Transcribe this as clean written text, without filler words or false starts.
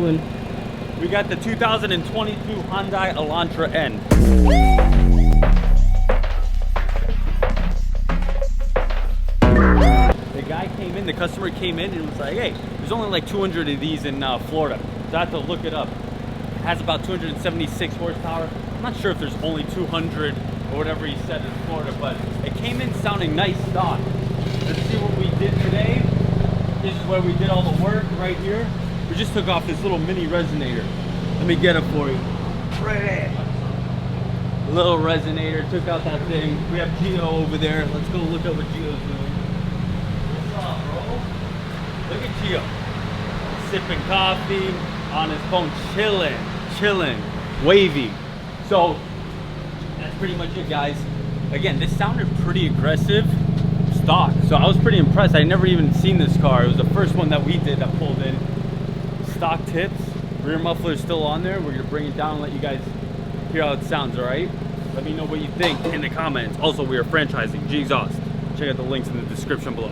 one. We got the 2022 Hyundai Elantra N. The customer came in and was like, hey, there's only like 200 of these in Florida. So I had to look it up. It has about 276 horsepower. I'm not sure if there's only 200 or whatever he said in Florida, but it came in sounding nice stock. Let's see what we did today. This is where we did all the work right here. We just took off this little mini resonator. Let me get it for you. Right there. Little resonator, took out that thing. We have Gio over there. Let's go look at what Gio's doing. Look at Gio, sipping coffee on his phone, chilling, wavy. So that's pretty much it, guys. Again, this sounded pretty aggressive stock, so I was pretty impressed. I never even seen this car. It was the first one that we did that pulled in. Stock tips, rear muffler is still on there. We're gonna bring it down and let you guys hear how it sounds. All right? Let me know what you think in the comments. Also, we are franchising G Exhaust. Check out the links in the description below.